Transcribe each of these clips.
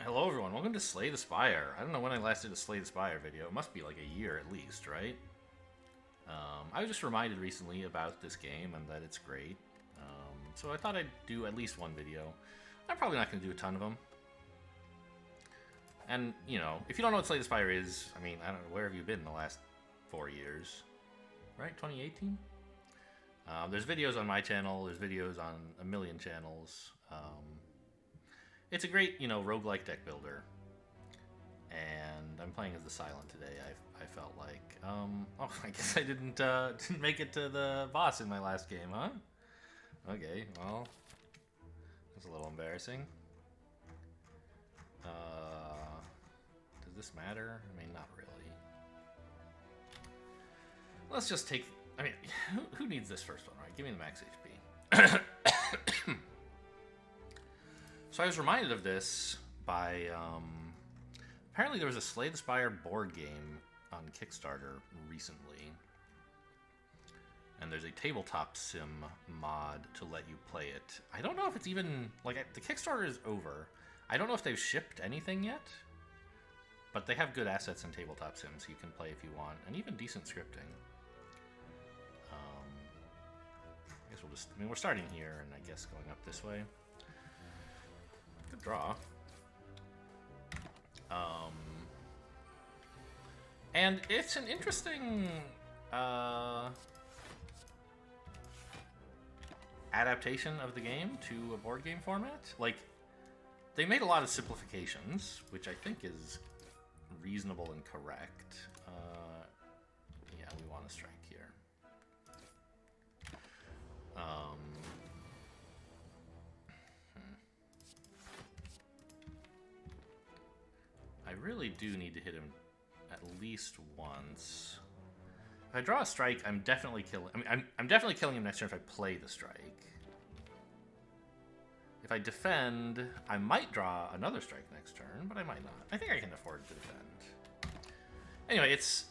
Hello everyone, welcome to Slay the Spire. I don't know when I last did a Slay the Spire video. It must be like a year at least, right? I was just reminded recently about this game and that it's great. So I thought I'd do at least one video. I'm probably not going to do a ton of them. And, you know, if you don't know what Slay the Spire is, I mean, I don't know, where have you been in the last 4 years? Right? 2018? There's videos on my channel, there's videos on a million channels. It's a great, you know, roguelike deck builder. And I'm playing as the Silent today, I felt like. Oh, I guess I didn't make it to the boss in my last game, huh? Okay, well, that's a little embarrassing. Does this matter? I mean, not really. Let's just take... I mean, who needs this first one, right? Give me the max HP. So I was reminded of this by... apparently there was a Slay the Spire board game on Kickstarter recently. And there's a tabletop sim mod to let you play it. I don't know if it's even... Like, the Kickstarter is over. I don't know if they've shipped anything yet. But they have good assets in tabletop sims you can play if you want. And even decent scripting. I guess we'll just... I mean, we're starting here, and I guess going up this way. Good draw. And it's an interesting... adaptation of the game to a board game format. Like, they made a lot of simplifications, which I think is reasonable and correct. Yeah, we want to strike here. I really do need to hit him at least once. If I draw a strike, I'm definitely killing... I mean, I'm definitely killing him next turn if I play the strike. If I defend, I might draw another strike next turn, but I might not. I think I can afford to defend. Anyway, it's...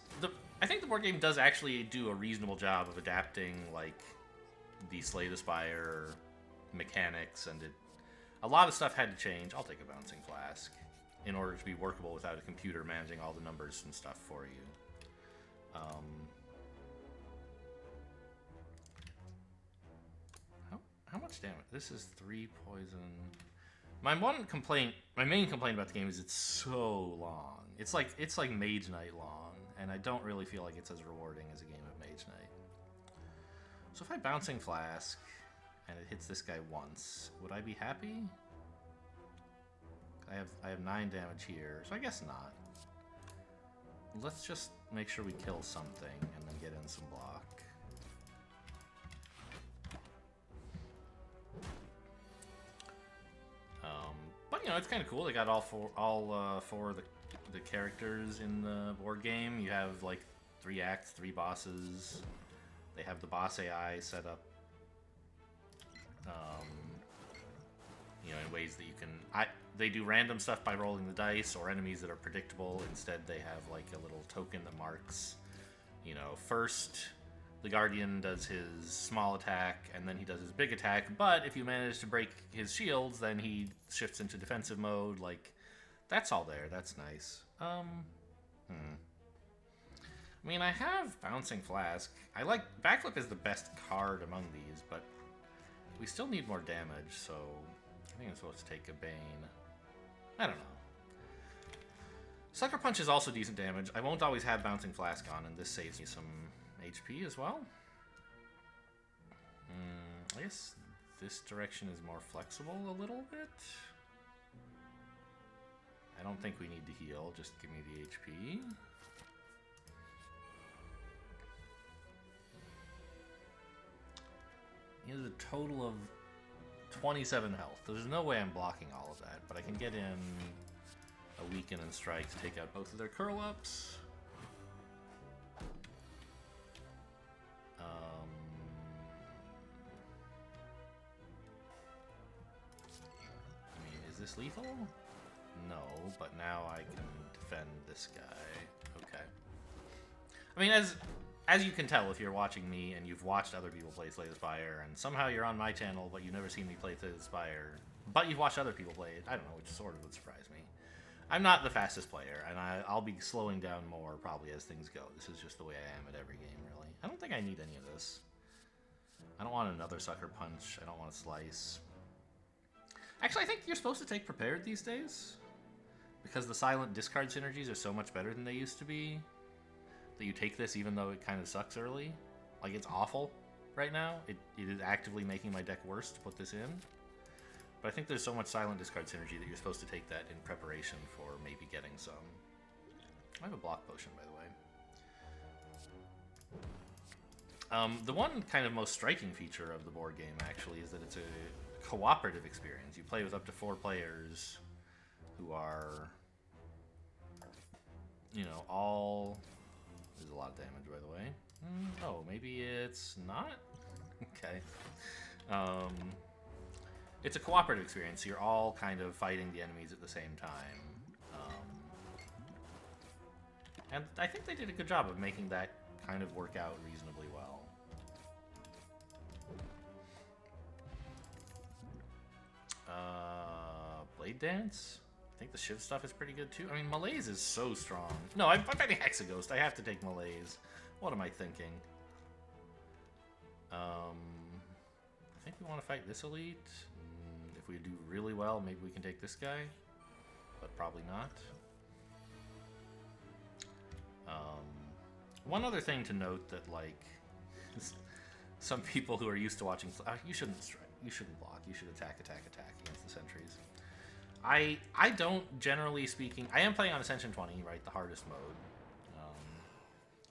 I think the board game does actually do a reasonable job of adapting, like, the Slay the Spire mechanics, and a lot of stuff had to change. I'll take a Bouncing Flask in order to be workable without a computer managing all the numbers and stuff for you. How much damage? This is 3 poison. My main complaint about the game is it's so long. It's like Mage Knight long, and I don't really feel like it's as rewarding as a game of Mage Knight. So if I Bouncing Flask and it hits this guy once, would I be happy? I have 9 damage here, so I guess not. Let's just make sure we kill something and then get in some block. But you know, it's kind of cool. They got all four of the characters in the board game. You have like 3 acts, 3 bosses. They have the boss AI set up, you know, in ways that you can. They do random stuff by rolling the dice, or enemies that are predictable. Instead, they have like a little token that marks, you know, first the Guardian does his small attack, and then he does his big attack, but if you manage to break his shields, then he shifts into defensive mode. Like, that's all there. That's nice. I mean, I have Bouncing Flask. I like... Backflip is the best card among these, but we still need more damage, so I think I'm supposed to take a Bane. I don't know. Sucker Punch is also decent damage. I won't always have Bouncing Flask on, and this saves me some HP as well. I guess this direction is more flexible a little bit. I don't think we need to heal, just give me the HP. He has a total of 27 health. There's no way I'm blocking all of that, but I can get in a Weaken and Strike to take out both of their curl-ups. Is this lethal? No, but now I can defend this guy. Okay. I mean, as you can tell if you're watching me and you've watched other people play Slay the Spire, and somehow you're on my channel but you've never seen me play Slay the Spire, but you've watched other people play it. I don't know, which sort of would surprise me. I'm not the fastest player, and I'll be slowing down more probably as things go. This is just the way I am at every game, really. I don't think I need any of this. I don't want another Sucker Punch. I don't want a Slice. Actually, I think you're supposed to take Prepared these days, because the silent discard synergies are so much better than they used to be, that you take this even though it kind of sucks early. Like, it's awful right now. It is actively making my deck worse to put this in. But I think there's so much silent discard synergy that you're supposed to take that in preparation for maybe getting some. I have a block potion, by the way. The one kind of most striking feature of the board game, actually, is that it's a cooperative experience. You play with up to 4 players who are, you know, all... There's a lot of damage, by the way. Oh, maybe it's not? Okay. It's a cooperative experience. You're all kind of fighting the enemies at the same time. And I think they did a good job of making that kind of work out reasonably well. Blade Dance? I think the Shiv stuff is pretty good too. I mean, Malaise is so strong. No, I'm fighting Hexaghost. I have to take Malaise. What am I thinking? I think we want to fight this elite. If we do really well, maybe we can take this guy, but probably not. One other thing to note that, like, some people who are used to watching, you shouldn't strike, you shouldn't block, you should attack against the sentries. I don't, generally speaking, I am playing on Ascension 20, right, the hardest mode,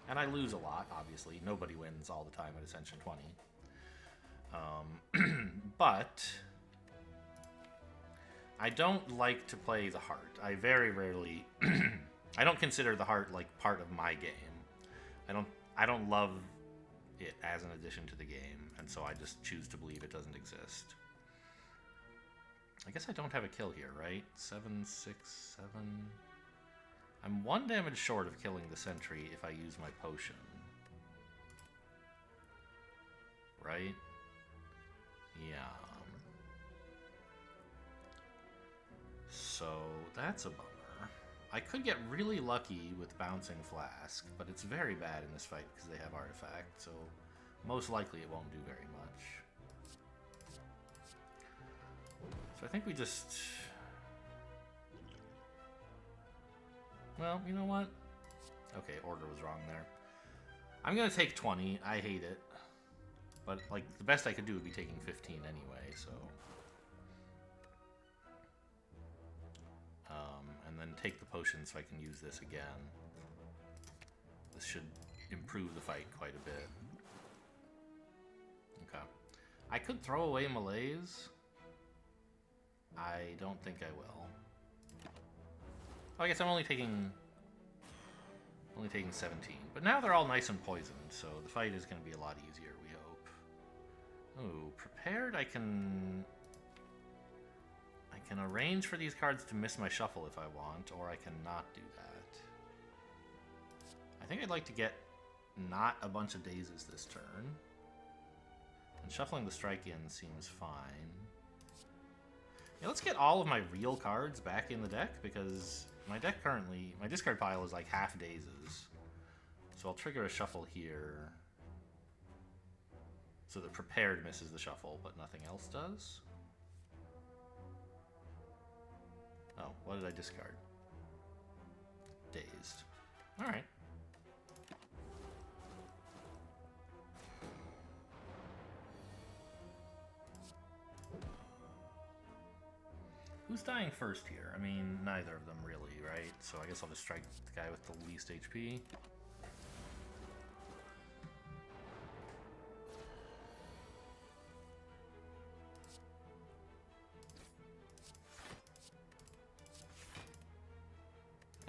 and I lose a lot, obviously. Nobody wins all the time at Ascension 20. But I don't like to play the heart. I very rarely I don't consider the heart like part of my game. I don't love it as an addition to the game, and so I just choose to believe it doesn't exist. I guess I don't have a kill here, right? 7, 6, 7. I'm 1 damage short of killing the sentry if I use my potion. Right? Yeah. So that's a bummer. I could get really lucky with Bouncing Flask, but it's very bad in this fight because they have Artifact, so most likely it won't do very much. So I think we just... Well, you know what? Okay, order was wrong there. I'm gonna take 20. I hate it. But, like, the best I could do would be taking 15 anyway, so... and then take the potion so I can use this again. This should improve the fight quite a bit. Okay. I could throw away Malaise. I don't think I will. Oh, I guess I'm only taking 17. But now they're all nice and poisoned, so the fight is going to be a lot easier, we hope. Ooh, prepared, I can arrange for these cards to miss my shuffle if I want, or I can not do that. I think I'd like to get not a bunch of dazes this turn. And shuffling the strike in seems fine. Yeah, let's get all of my real cards back in the deck, because my deck currently, my discard pile is like half dazes. So I'll trigger a shuffle here. So the prepared misses the shuffle, but nothing else does. Oh, what did I discard? Dazed. Alright. Who's dying first here? I mean, neither of them really, right? So I guess I'll just strike the guy with the least HP.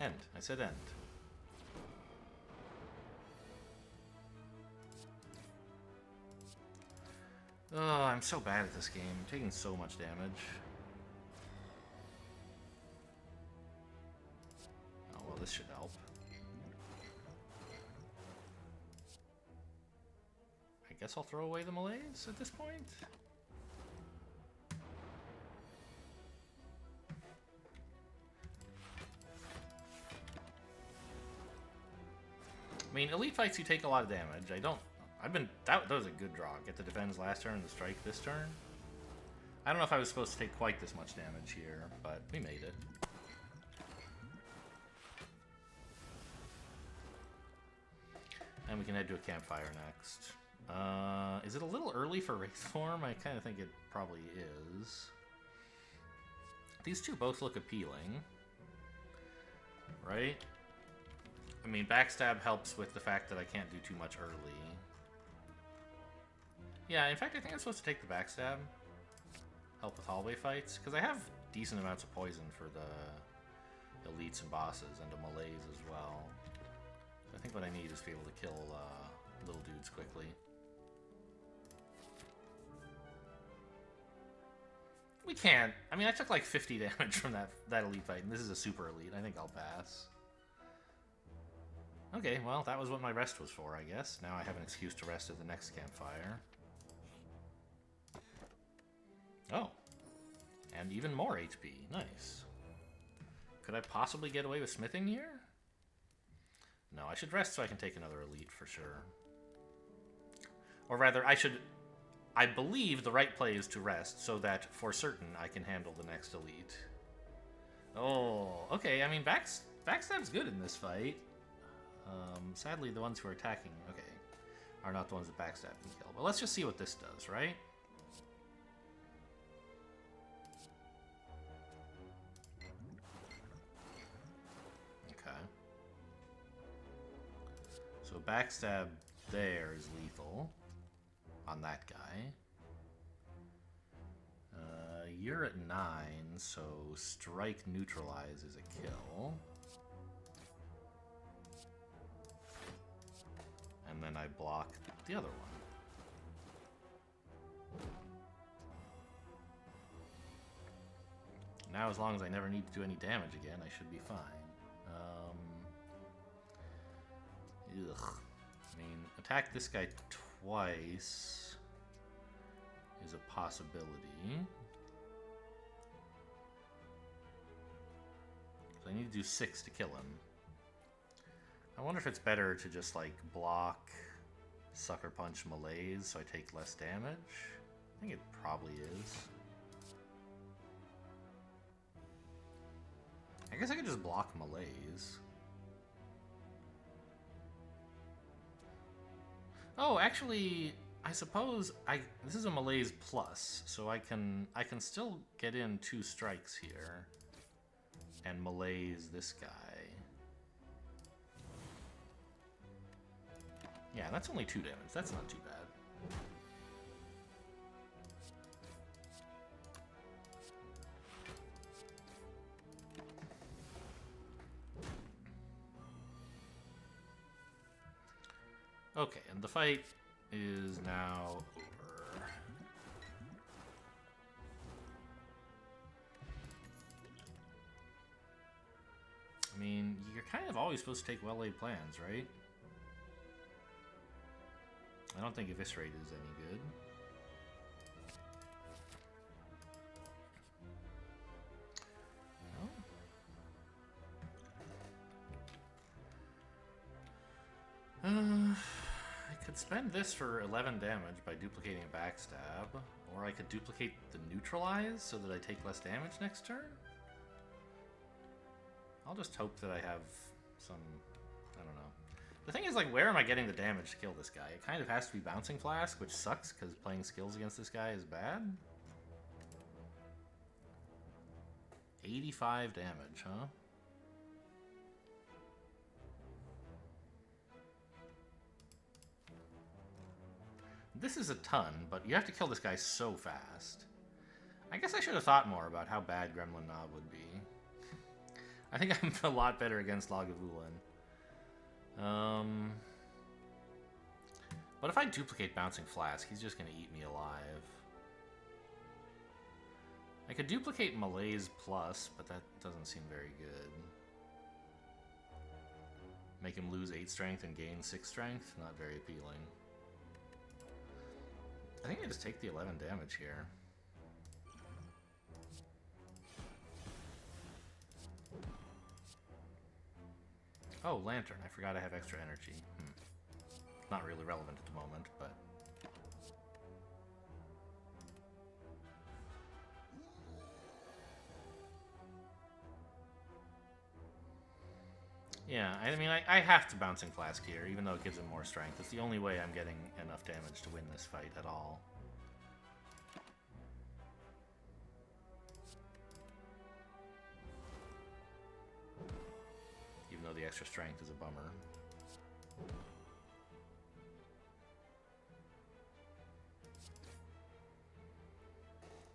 End. I said end. Oh, I'm so bad at this game. I'm taking so much damage. Oh, well, this should help. I guess I'll throw away the Malaise at this point. I mean, elite fights, you take a lot of damage. That was a good draw. Get the defense last turn and the strike this turn. I don't know if I was supposed to take quite this much damage here, but we made it. And we can head to a campfire next. Is it a little early for Wraith Form? I kind of think it probably is. These two both look appealing. Right? I mean, Backstab helps with the fact that I can't do too much early. Yeah, in fact, I think I'm supposed to take the Backstab. Help with hallway fights. Because I have decent amounts of poison for the elites and bosses, and the melees as well. I think what I need is to be able to kill little dudes quickly. We can't. I mean, I took like 50 damage from that elite fight, and this is a super elite. I think I'll pass. Okay, well, that was what my rest was for, I guess. Now I have an excuse to rest at the next campfire. Oh. And even more HP. Nice. Could I possibly get away with smithing here? No, I should rest so I can take another elite for sure. Or rather, I believe the right play is to rest so that for certain I can handle the next elite. Oh, okay. I mean, Backstab's good in this fight. Sadly, the ones who are attacking, are not the ones that Backstab can kill. But let's just see what this does, right? So Backstab there is lethal on that guy. You're at 9, so Strike Neutralize is a kill. And then I block the other one. Now, as long as I never need to do any damage again, I should be fine. Ugh. I mean, attack this guy twice is a possibility. So I need to do 6 to kill him. I wonder if it's better to just, like, block Sucker Punch Malaise so I take less damage. I think it probably is. I guess I could just block Malaise. Oh, actually, I suppose this is a Malaise plus, so I can still get in 2 strikes here and Malaise this guy. Yeah, that's only 2 damage. That's not too bad. Okay, and the fight is now over. I mean, you're kind of always supposed to take well-laid plans, right? I don't think Eviscerate is any good. I could spend this for 11 damage by duplicating a Backstab, or I could duplicate the Neutralize so that I take less damage next turn? I'll just hope that I have some... I don't know. The thing is, like, where am I getting the damage to kill this guy? It kind of has to be Bouncing Flask, which sucks, because playing skills against this guy is bad. 85 damage, huh? This is a ton, but you have to kill this guy so fast. I guess I should have thought more about how bad Gremlin Knob would be. I think I'm a lot better against Lagavulin. But if I duplicate Bouncing Flask, he's just going to eat me alive. I could duplicate Malaise Plus, but that doesn't seem very good. Make him lose 8 strength and gain 6 strength? Not very appealing. I think I just take the 11 damage here. Oh, Lantern. I forgot I have extra energy. not really relevant at the moment, but... Yeah, I mean, I have to Bouncing Flask here, even though it gives him more strength. It's the only way I'm getting enough damage to win this fight at all. Even though the extra strength is a bummer.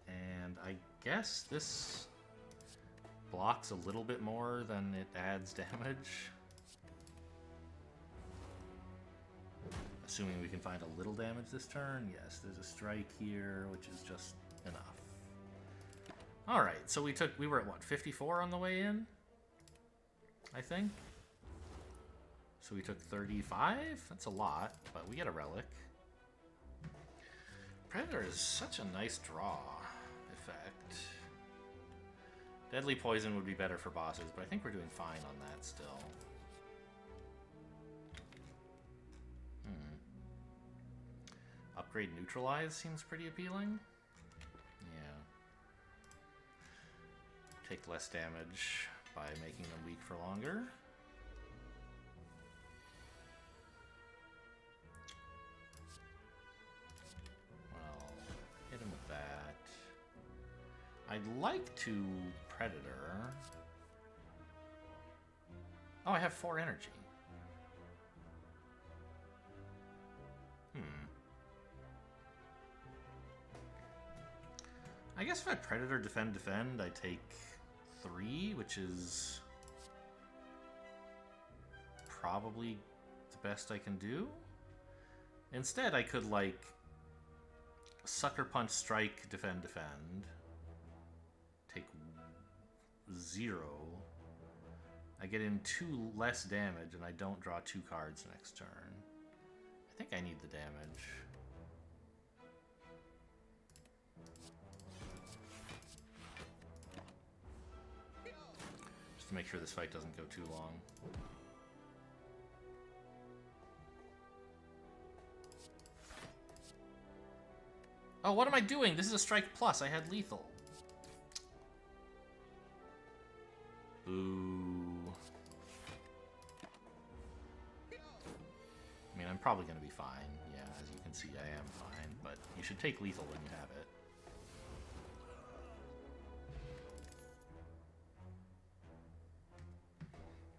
And I guess this blocks a little bit more than it adds damage. Assuming we can find a little damage this turn. Yes, there's a strike here, which is just enough. Alright, so we were at what, 54 on the way in? I think. So we took 35? That's a lot, but we get a relic. Predator is such a nice draw effect. Deadly Poison would be better for bosses, but I think we're doing fine on that still. Upgrade Neutralize seems pretty appealing. Yeah. Take less damage by making them weak for longer. Well, hit him with that. I'd like to Predator. Oh, I have 4 energy. I guess if I Predator Defend, I take 3, which is probably the best I can do. Instead, I could, like, Sucker Punch, Strike, Defend, take 0. I get in 2 less damage, and I don't draw 2 cards next turn. I think I need the damage. To make sure this fight doesn't go too long. Oh, what am I doing? This is a strike plus. I had lethal. Boo. I mean, I'm probably going to be fine. Yeah, as you can see, I am fine. But you should take lethal when you have it.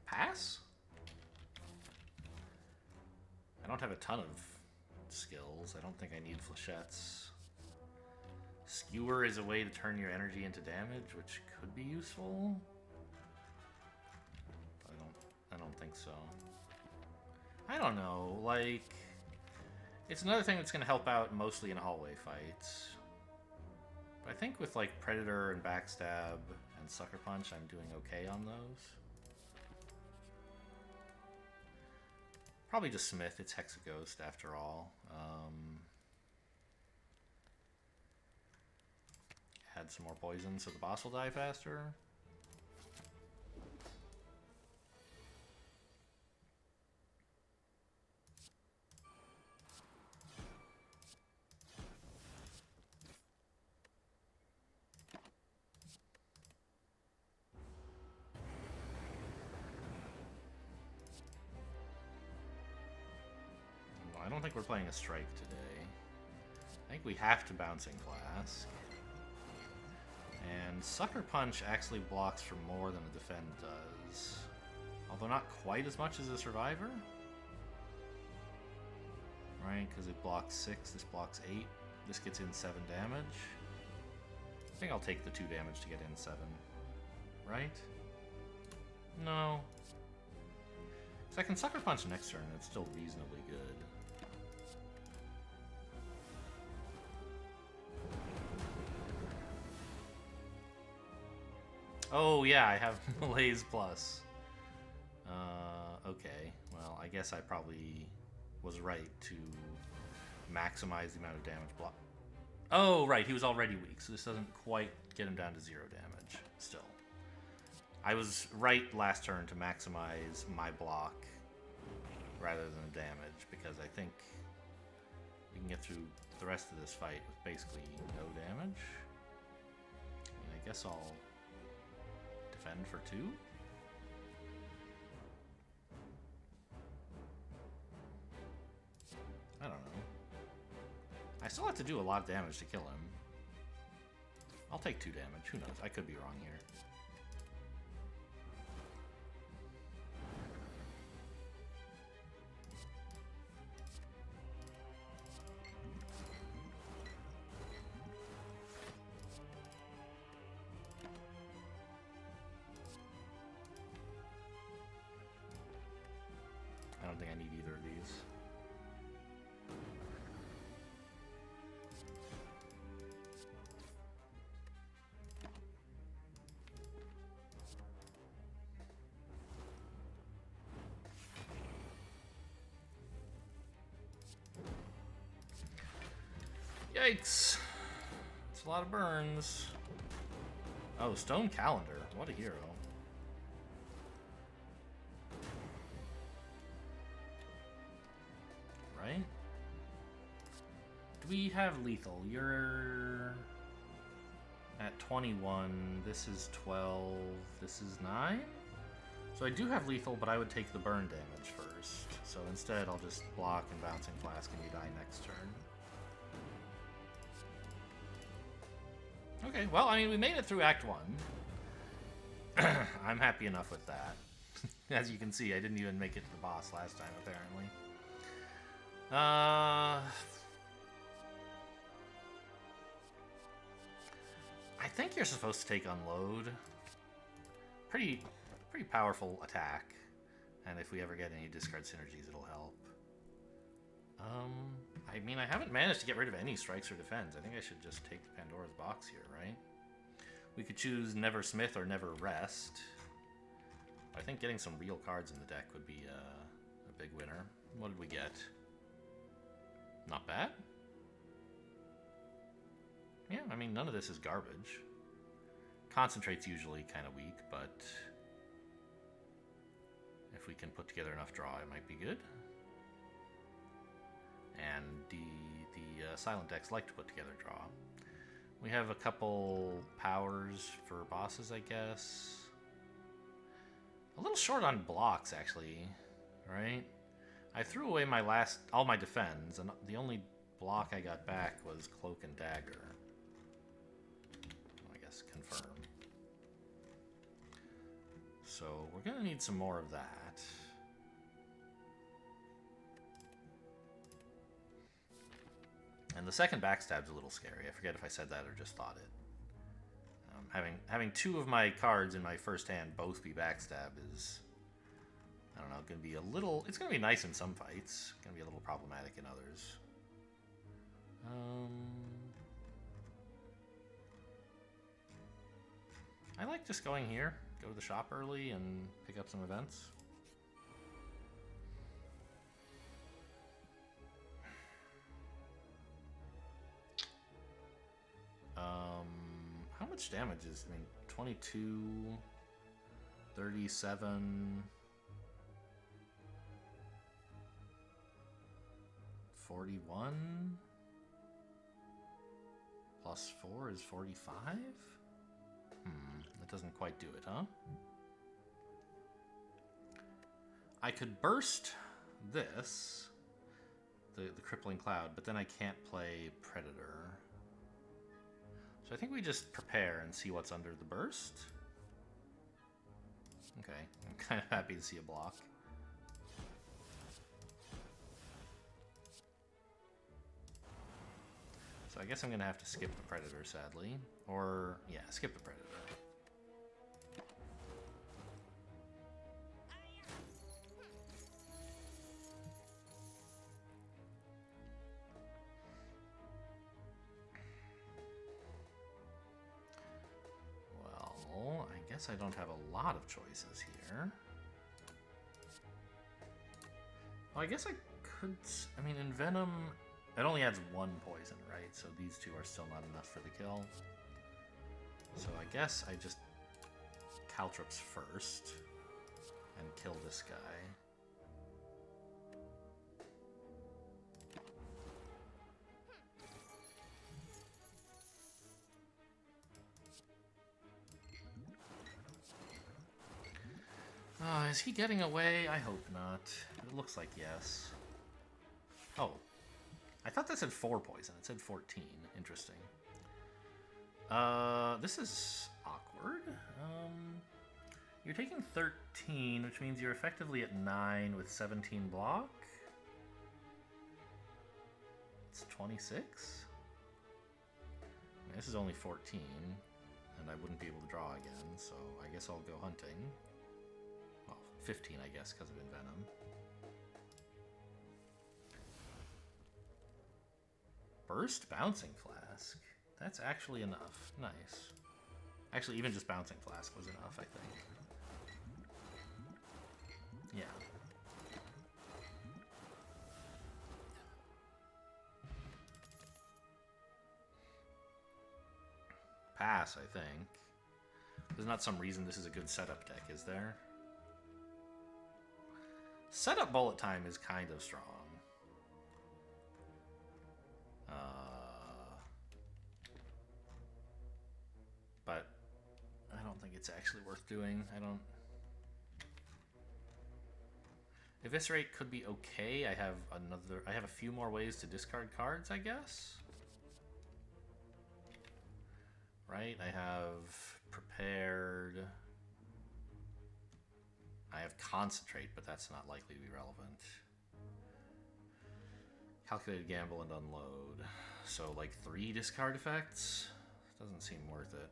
Pass? I don't have a ton of skills. I don't think I need flechettes. Skewer is a way to turn your energy into damage, which could be useful. But I don't think so. I don't know, like... It's another thing that's going to help out mostly in hallway fights. But I think with, like, Predator and Backstab and Sucker Punch, I'm doing okay on those. Probably just Smith. It's Hexaghost after all. Add some more poison so the boss will die faster. I don't think we're playing a strike today. I think we have to Bouncing Flask. And Sucker Punch actually blocks for more than a Defend does. Although not quite as much as a Survivor. Right, because it blocks 6, this blocks 8. This gets in 7 damage. I think I'll take the 2 damage to get in 7. Right? No. So I can Sucker Punch next turn and it's still reasonably good. Oh yeah, I have Malaise Plus. Okay, well I guess I probably was right to maximize the amount of damage block. Oh right, he was already weak, so this doesn't quite get him down to 0 damage, still. I was right last turn to maximize my block, rather than damage, because I think we can get through the rest of this fight with basically no damage. I mean, I guess I'll defend for 2. I don't know. I still have to do a lot of damage to kill him. I'll take 2 damage. Who knows? I could be wrong here. I don't think I need either of these. Yikes! It's a lot of burns. Oh, Stone Calendar. What a hero. Right? Do we have lethal? You're at 21. This is 12. This is 9? So I do have lethal, but I would take the burn damage first. So instead, I'll just block and Bouncing Flask and you die next turn. Okay, well, I mean, we made it through Act 1. I'm happy enough with that. As you can see, I didn't even make it to the boss last time, apparently. I think you're supposed to take Unload. Pretty powerful attack. And if we ever get any discard synergies, it'll help. I mean, I haven't managed to get rid of any strikes or defends. I think I should just take the Pandora's box here, right? We could choose Never Smith or Never Rest. I think getting some real cards in the deck would be a big winner. What did we get? Not bad. Yeah, I mean, none of this is garbage. Concentrate's usually kind of weak, but if we can put together enough draw, it might be good. And the silent decks like to put together draw. We have a couple powers for bosses, I guess. A little short on blocks, actually, right? I threw away all my defends, and the only block I got back was Cloak and Dagger. I guess confirm. So we're gonna need some more of that. And the second backstab's a little scary. I forget if I said that or just thought it. Having 2 of my cards in my first hand both be backstab is, I don't know, going to be a little... It's going to be nice in some fights. Going to be a little problematic in others. I like just going here. Go to the shop early and pick up some events. How much damage is, I mean, 22, 37, 41, plus 4 is 45? That doesn't quite do it, huh? I could burst this, the Crippling Cloud, but then I can't play Predator. So I think we just prepare and see what's under the burst. Okay, I'm kind of happy to see a block. So I guess I'm going to have to skip the Predator, sadly. Or, yeah, skip the Predator. I guess I don't have a lot of choices here. Well, I guess I could... I mean, in Venom, it only adds 1 poison, right? So these 2 are still not enough for the kill. So I guess I just Caltrops first and kill this guy. Is he getting away? I hope not. It looks like yes. Oh. I thought that said 4 poison. It said 14. Interesting. This is awkward. You're taking 13, which means you're effectively at 9 with 17 block. It's 26? I mean, this is only 14, and I wouldn't be able to draw again, so I guess I'll go hunting. Well, 15, I guess, because of Envenom. Burst Bouncing Flask. That's actually enough. Nice. Actually, even just Bouncing Flask was enough, I think. Yeah. Pass, I think. There's not some reason this is a good setup deck, is there? Setup bullet time is kind of strong. But I don't think it's actually worth doing. Eviscerate could be okay. I have a few more ways to discard cards, I guess. Right? I have Prepared. I have Concentrate, but that's not likely to be relevant. Calculated Gamble and Unload. So like 3 discard effects? Doesn't seem worth it.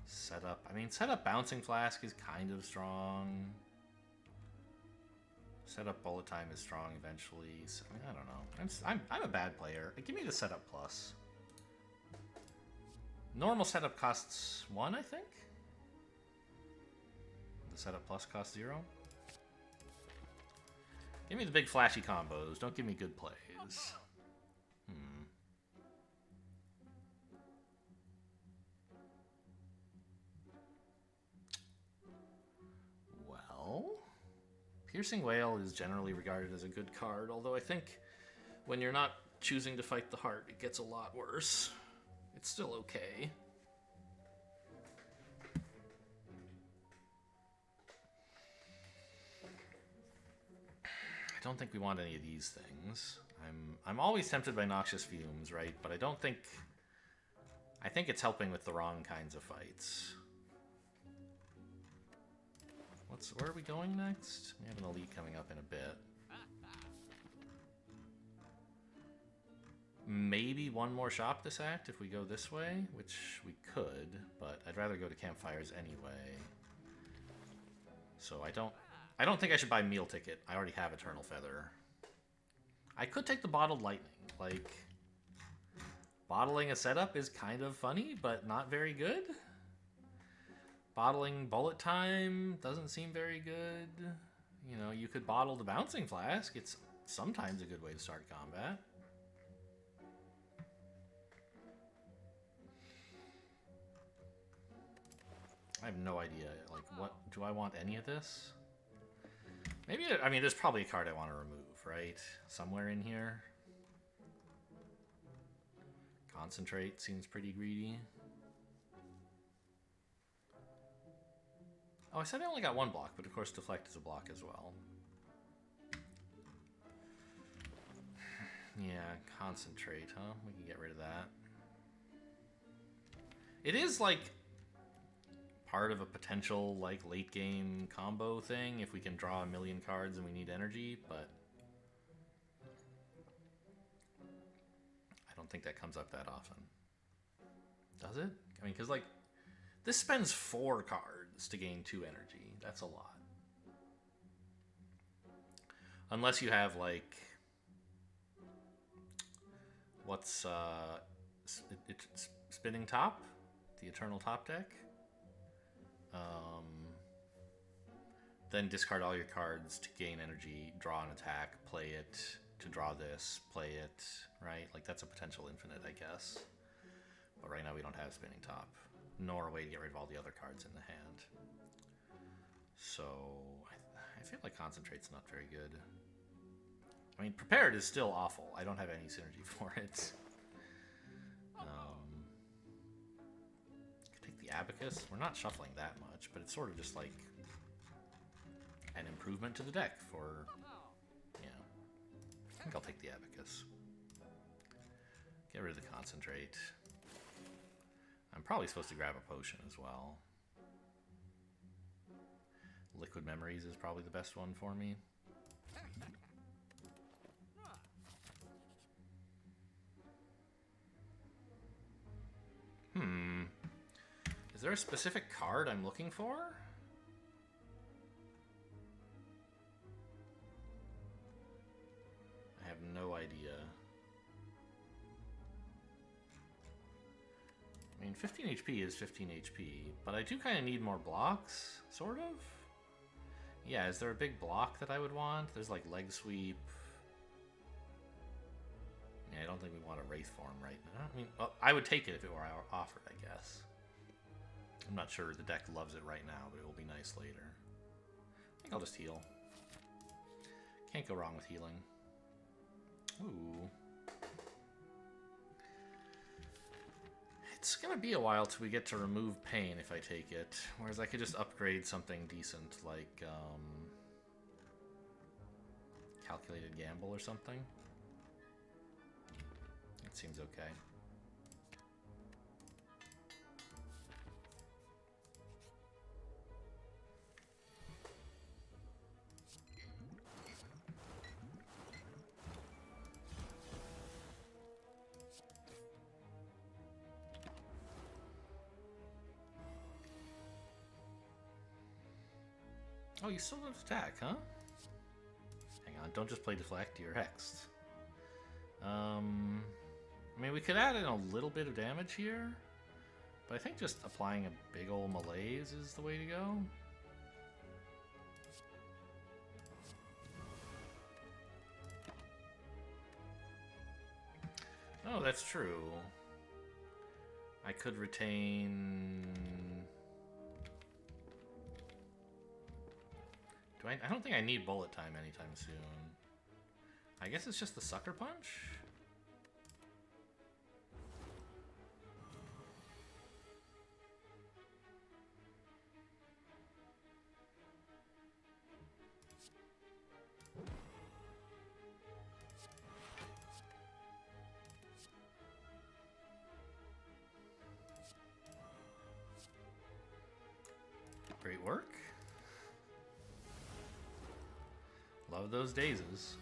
Setup. I mean, setup Bouncing Flask is kind of strong. Setup Bullet Time is strong eventually. So, I mean, I don't know. I'm a bad player. Give me the setup plus. Normal setup costs 1, I think. The setup plus costs 0. Give me the big flashy combos. Don't give me good plays. Well, Piercing Wail is generally regarded as a good card, although I think when you're not choosing to fight the heart, it gets a lot worse. It's still okay. I don't think we want any of these things. I'm always tempted by Noxious Fumes, right? But I think it's helping with the wrong kinds of fights. Where are we going next? We have an elite coming up in a bit. Maybe one more shop this act if we go this way, which we could, but I'd rather go to Campfires anyway. So I don't think I should buy Meal Ticket. I already have Eternal Feather. I could take the Bottled Lightning. Like, bottling a setup is kind of funny, but not very good. Bottling Bullet Time doesn't seem very good. You know, you could bottle the Bouncing Flask. It's sometimes a good way to start combat. I have no idea. Like, what do I want any of this? Maybe, I mean, there's probably a card I want to remove, right? Somewhere in here. Concentrate seems pretty greedy. Oh, I said I only got 1 block, but of course Deflect is a block as well. Yeah, Concentrate, huh? We can get rid of that. It is, like, part of a potential, like, late game combo thing if we can draw a million cards and we need energy, but I don't think that comes up that often. Does it? I mean, because, like, this spends 4 cards to gain 2 energy. That's a lot. Unless you have, like, what's, Spinning Top? The Eternal Top deck? Then discard all your cards to gain energy, draw an attack, play it to draw this, play it, right? Like, that's a potential infinite, I guess. But right now we don't have Spinning Top, nor a way to get rid of all the other cards in the hand. So, I feel like Concentrate's not very good. I mean, Prepared is still awful. I don't have any synergy for it. Could take the Abacus. We're not shuffling that much, but it's sort of just like an improvement to the deck for, yeah. I think I'll take the Abacus. Get rid of the Concentrate. I'm probably supposed to grab a potion as well. Liquid Memories is probably the best one for me. Is there a specific card I'm looking for? I have no idea. I mean, 15 HP is 15 HP, but I do kind of need more blocks, sort of? Yeah, is there a big block that I would want? There's like Leg Sweep. Yeah, I don't think we want a Wraith form right now. I mean, well, I would take it if it were offered, I guess. I'm not sure the deck loves it right now, but it will be nice later. I think I'll just heal. Can't go wrong with healing. Ooh. It's gonna be a while till we get to remove pain if I take it. Whereas I could just upgrade something decent like Calculated Gamble or something. It seems okay. Oh, you still don't attack, huh? Hang on, don't just play Deflect, you're hexed. I mean, we could add in a little bit of damage here, but I think just applying a big ol' malaise is the way to go. Oh, that's true. I could retain... I don't think I need bullet time anytime soon. I guess it's just the Sucker Punch? Great work. Love those dazes.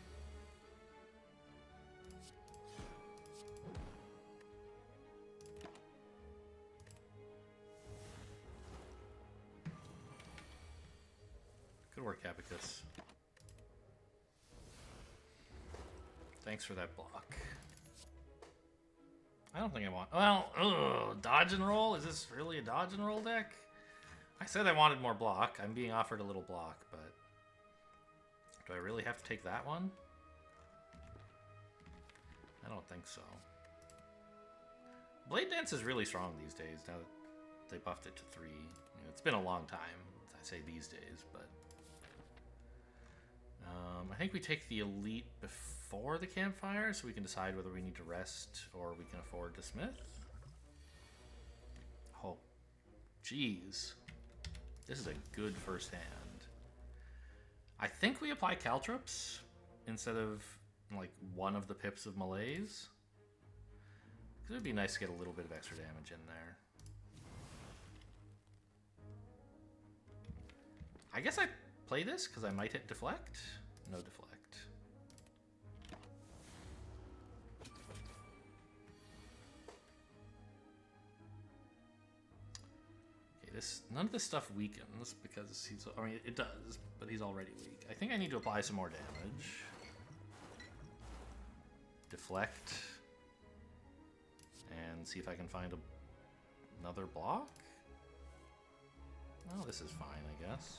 Good work, Abacus. Thanks for that block. I don't think I want... Well, dodge and roll? Is this really a dodge and roll deck? I said I wanted more block. I'm being offered a little block, but... Do I really have to take that one? I don't think so. Blade Dance is really strong these days, now that they buffed it to 3. I mean, it's been a long time, I say these days, but... I think we take the Elite before the Campfire, so we can decide whether we need to rest or we can afford to Smith. Oh, jeez. This is a good first hand. I think we apply Caltrops instead of, like, one of the pips of Malaise. Because it would be nice to get a little bit of extra damage in there. I guess I play this because I might hit Deflect. No Deflect. None of this stuff weakens because he's... I mean, it does, but he's already weak. I think I need to apply some more damage. Deflect. And see if I can find another block? Well, this is fine, I guess.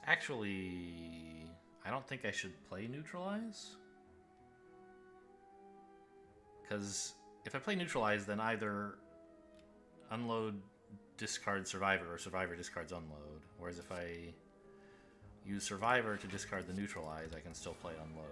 Actually, I don't think I should play Neutralize. Because if I play Neutralize, then either Unload discards Survivor or Survivor discards Unload. Whereas if I Use Survivor to discard the Neutralize. I can still play Unload.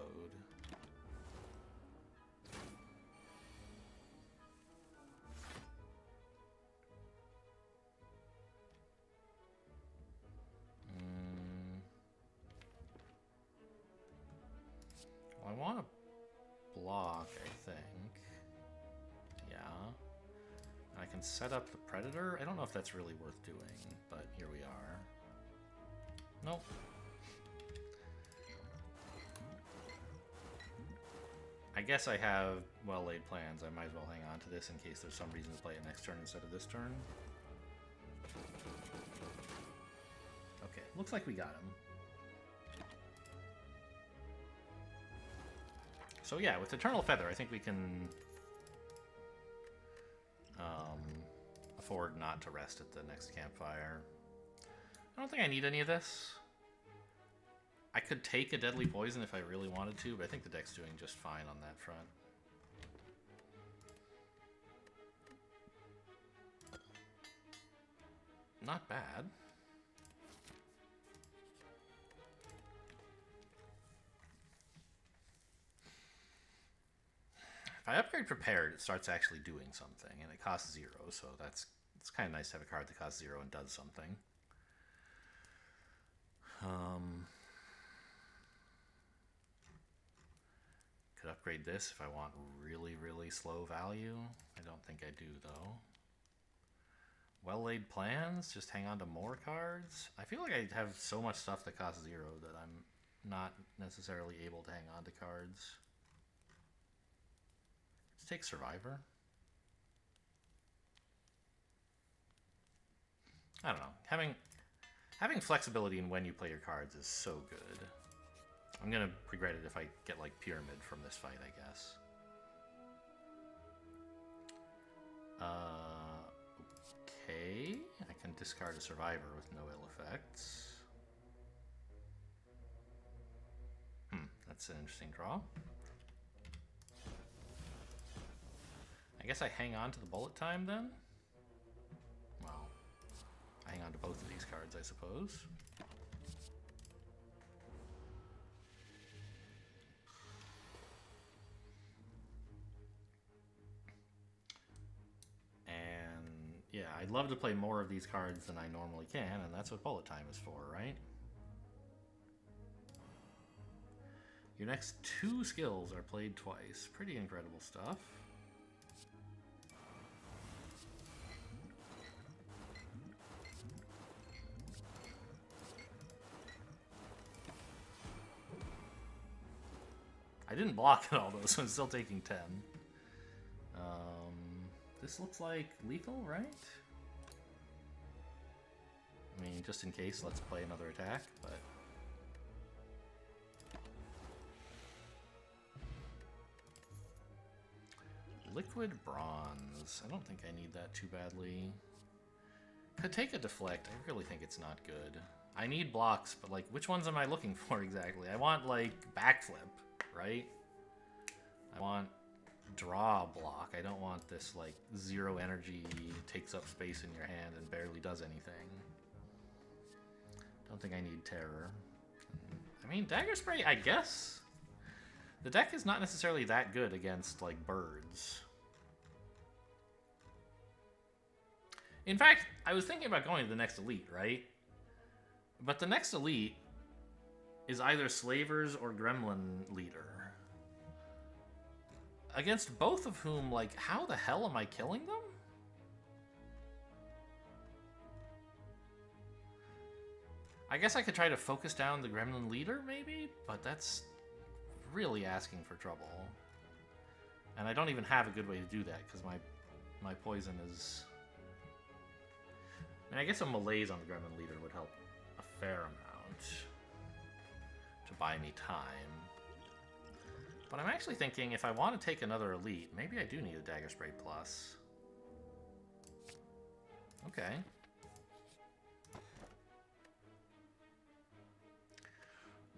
Well, I want to block, I think. Yeah. I can set up the Predator. I don't know if that's really worth doing, but here we are. Nope. I guess I have well-laid plans. I might as well hang on to this in case there's some reason to play it next turn instead of this turn. Okay, looks like we got him. So yeah, with Eternal Feather, I think we can afford not to rest at the next campfire. I don't think I need any of this. I could take a Deadly Poison if I really wanted to, but I think the deck's doing just fine on that front. Not bad. If I upgrade Prepared, it starts actually doing something, and it costs 0, so it's kind of nice to have a card that costs 0 and does something. Could upgrade this if I want really, really slow value. I don't think I do, though. Well-laid plans, just hang on to more cards. I feel like I have so much stuff that costs 0 that I'm not necessarily able to hang on to cards. Let's take Survivor. I don't know. Having flexibility in when you play your cards is so good. I'm gonna regret it if I get like Pyramid from this fight, I guess. Okay. I can discard a Survivor with no ill effects. That's an interesting draw. I guess I hang on to the bullet time then? Well, I hang on to both of these cards, I suppose. And yeah, I'd love to play more of these cards than I normally can, and that's what bullet time is for, right? Your next 2 skills are played twice. Pretty incredible stuff. I didn't block at all though, so I'm still taking 10. This looks like lethal, right? I mean, just in case, let's play another attack, but... Liquid Bronze. I don't think I need that too badly. Could take a Deflect. I really think it's not good. I need blocks, but like, which ones am I looking for exactly? I want like Backflip, right? I want draw block. I don't want this like 0 energy, takes up space in your hand and barely does anything. Don't think I need Terror. I mean, Dagger Spray, I guess. The deck is not necessarily that good against like birds. In fact, I was thinking about going to the next elite, right? But the next elite is either Slavers or Gremlin Leader. Against both of whom, like, how the hell am I killing them? I guess I could try to focus down the Gremlin Leader, maybe? But that's really asking for trouble. And I don't even have a good way to do that, because my poison is... I mean, I guess a malaise on the Gremlin Leader would help a fair amount to buy me time. But I'm actually thinking if I want to take another elite, maybe I do need a Dagger Spray Plus. Okay.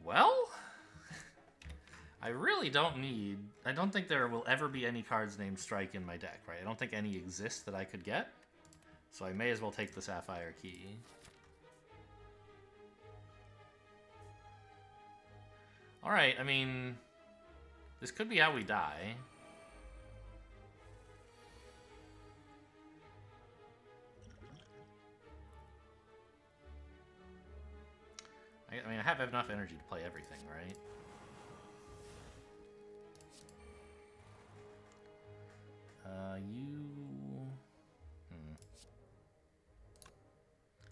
Well, I really don't need... I don't think there will ever be any cards named Strike in my deck, right? I don't think any exist that I could get. So I may as well take the Sapphire Key. Alright, I mean, this could be how we die. I mean, I have enough energy to play everything, right?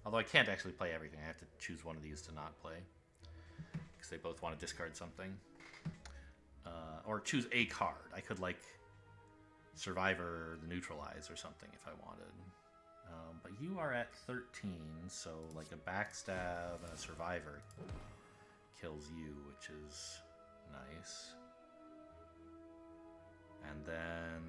Although I can't actually play everything. I have to choose one of these to not play. Because they both want to discard something. Or choose a card. I could, like, Survivor the Neutralize or something if I wanted. But you are at 13, so, like, a Backstab and a Survivor kills you, which is nice. And then...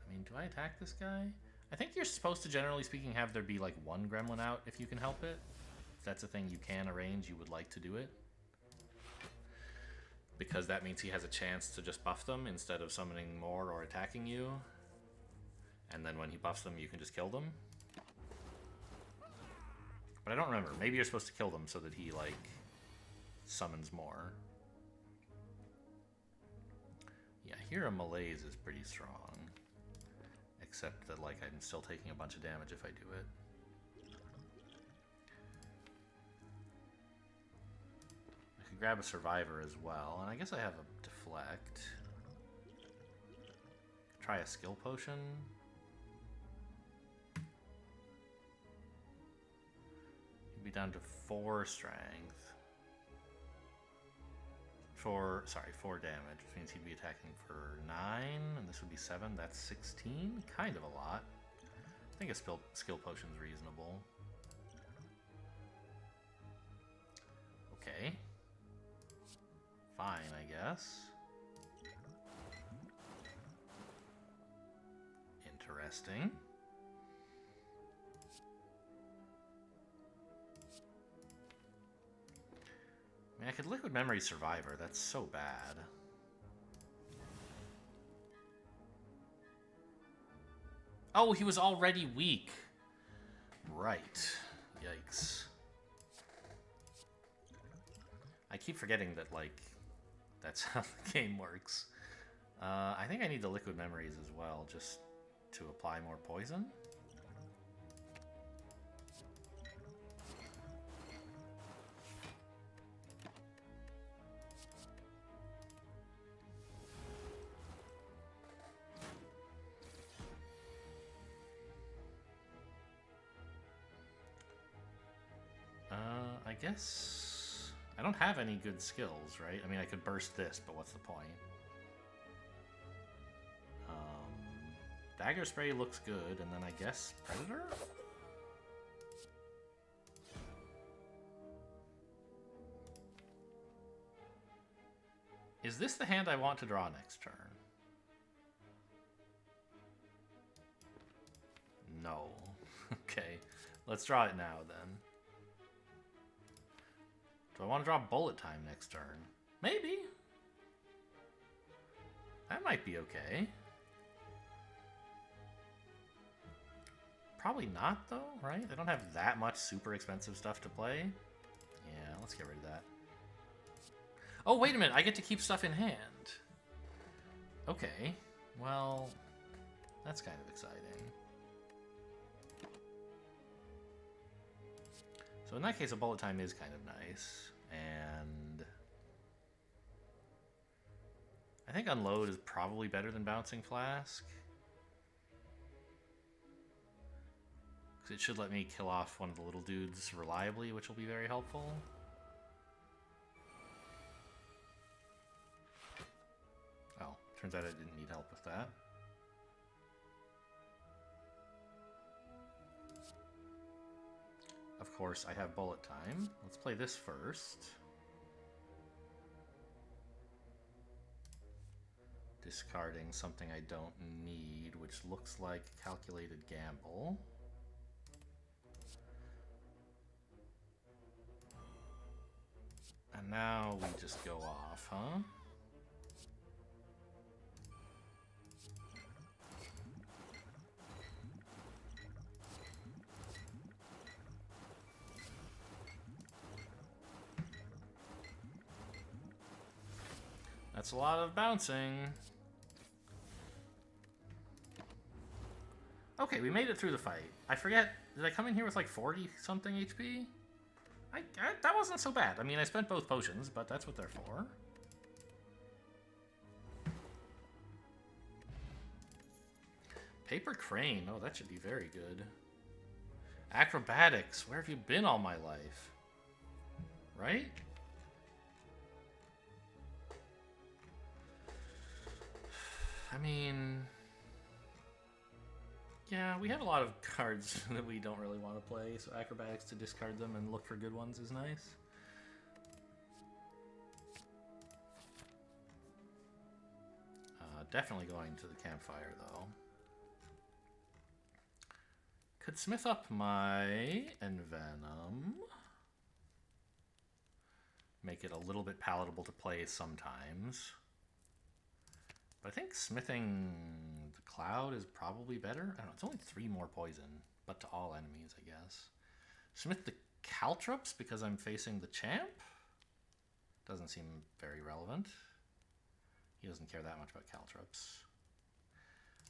I mean, do I attack this guy? I think you're supposed to, generally speaking, have there be like one gremlin out if you can help it. If that's a thing you can arrange, you would like to do it. Because that means he has a chance to just buff them instead of summoning more or attacking you. And then when he buffs them, you can just kill them. But I don't remember. Maybe you're supposed to kill them so that he, like, summons more. Yeah, here a Malaise is pretty strong. Except that, like, I'm still taking a bunch of damage if I do it. I could grab a Survivor as well, and I guess I have a Deflect. Try a Skill Potion. You'd be down to 4 strength. 4 damage, which means he'd be attacking for 9, and this would be 7. That's 16. Kind of a lot. I think a skill potion's reasonable. Okay. Fine, I guess. Interesting. I mean, I could Liquid Memory Survivor. That's so bad. Oh, he was already weak. Right. Yikes. I keep forgetting that, like, that's how the game works. I think I need the Liquid Memories as well, just to apply more poison. I guess I don't have any good skills, right? I mean, I could burst this, but what's the point? Dagger Spray looks good, and then I guess Predator? Is this the hand I want to draw next turn? No. Okay, let's draw it now then. Do I want to draw Bullet Time next turn? Maybe. That might be okay. Probably not, though, right? I don't have that much super expensive stuff to play. Yeah, let's get rid of that. Oh, wait a minute. I get to keep stuff in hand. Okay. Well, that's kind of exciting. So in that case, a Bullet Time is kind of nice. And I think Unload is probably better than Bouncing Flask. Because it should let me kill off one of the little dudes reliably, which will be very helpful. Oh, turns out I didn't need help with that. Of course, I have Bullet Time. Let's play this first. Discarding something I don't need, which looks like Calculated Gamble. And now we just go off, huh? That's a lot of bouncing. Okay, we made it through the fight. I forget, did I come in here with like 40-something HP? That wasn't so bad. I mean, I spent both potions, but that's what they're for. Paper crane. Oh, that should be very good. Acrobatics. Where have you been all my life? Right? I mean... yeah, we have a lot of cards that we don't really want to play, so acrobatics to discard them and look for good ones is nice. Definitely going to the campfire, though. Could smith up my Envenom. Make it a little bit palatable to play sometimes. But I think smithing the Cloud is probably better. I don't know, it's only 3 more poison, but to all enemies, I guess. Smith the Caltrops because I'm facing the champ? Doesn't seem very relevant. He doesn't care that much about Caltrops.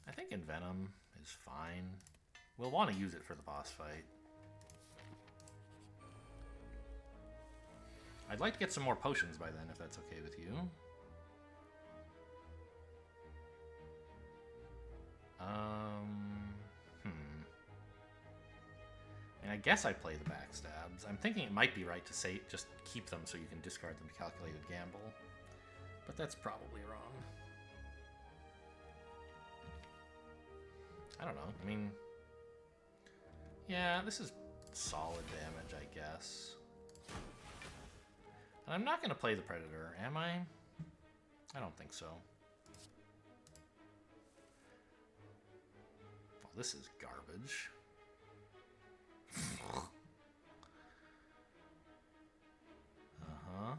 I think Envenom is fine. We'll want to use it for the boss fight. I'd like to get some more potions by then, if that's okay with you. And I guess I play the backstabs. I'm thinking it might be right to say just keep them so you can discard them to calculated gamble. But that's probably wrong. I don't know. I mean... yeah, this is solid damage, I guess. And I'm not going to play the Predator, am I? I don't think so. Well, this is garbage. Uh-huh.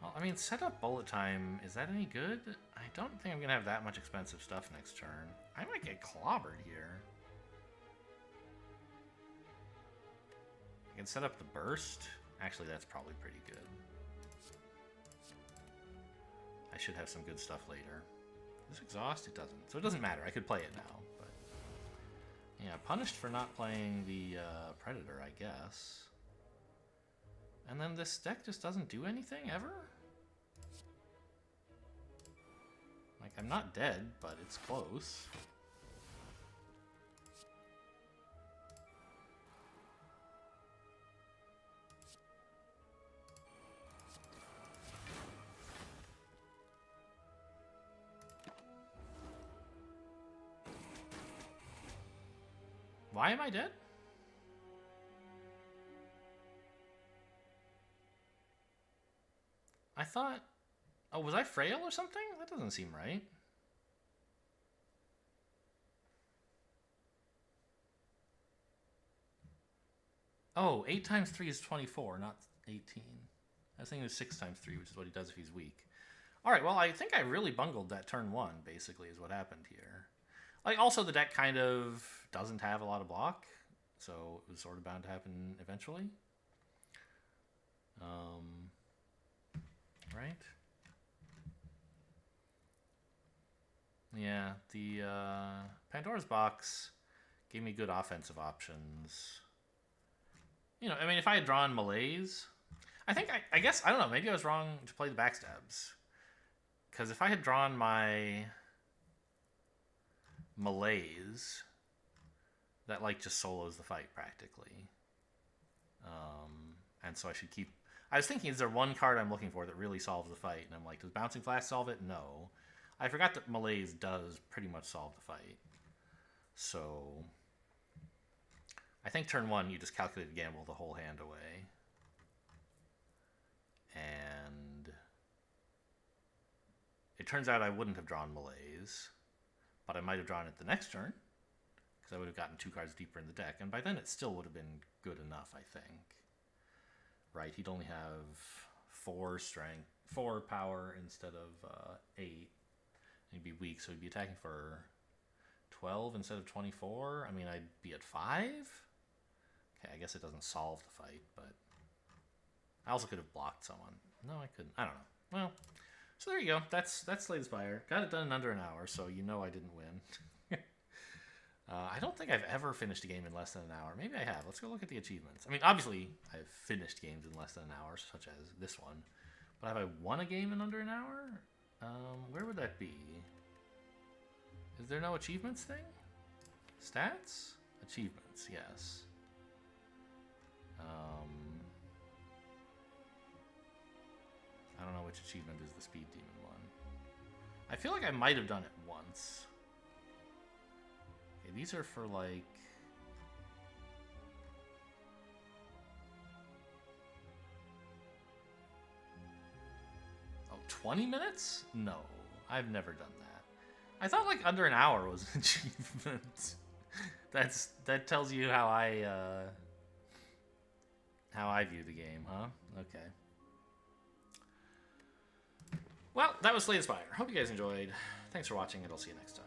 Well, I mean, set up bullet time. Is that any good? I don't think I'm going to have that much expensive stuff next turn. I might get clobbered here. I can set up the burst. Actually, that's probably pretty good. I should have some good stuff later. Does it exhaust? It doesn't. So it doesn't matter. I could play it now. But yeah, punished for not playing the Predator, I guess. And then this deck just doesn't do anything ever? Like, I'm not dead, but it's close. Why am I dead? I thought... oh, was I frail or something? That doesn't seem right. Oh, 8 times 3 is 24, not 18. I was thinking it was 6 times 3, which is what he does if he's weak. Alright, well, I think I really bungled that turn 1, basically, is what happened here. Like, also, the deck kind of doesn't have a lot of block, so it was sort of bound to happen eventually. Right? Yeah, the Pandora's Box gave me good offensive options. You know, I mean, if I had drawn Malaise, I guess, I don't know, maybe I was wrong to play the backstabs. Because if I had drawn my Malaise, that, like, just solos the fight, practically. And so I should keep... I was thinking, is there one card I'm looking for that really solves the fight? And I'm like, does Bouncing Flash solve it? No. I forgot that Malaise does pretty much solve the fight. So... I think turn 1, you just calculated gamble the whole hand away. And... it turns out I wouldn't have drawn Malaise, but I might have drawn it the next turn, because I would have gotten 2 cards deeper in the deck, and by then it still would have been good enough, I think. Right, he'd only have 4 strength, 4 power instead of 8. He'd be weak, so he'd be attacking for 12 instead of 24. I mean, I'd be at 5? Okay, I guess it doesn't solve the fight, but I also could have blocked someone. No, I couldn't. I don't know. Well, so there you go. That's Slay the Spire. Got it done in under an hour, so you know I didn't win. I don't think I've ever finished a game in less than an hour. Maybe I have. Let's go look at the achievements. I mean, obviously, I've finished games in less than an hour, such as this one. But have I won a game in under an hour? Where would that be? Is there no achievements thing? Stats? Achievements, yes. I don't know which achievement is the Speed Demon one. I feel like I might have done it once. Okay, these are for like... Oh, 20 minutes? No, I've never done that. I thought like under an hour was an achievement. That tells you how I view the game, huh? Okay. Well, that was Slay the Spire. Hope you guys enjoyed. Thanks for watching, and I'll see you next time.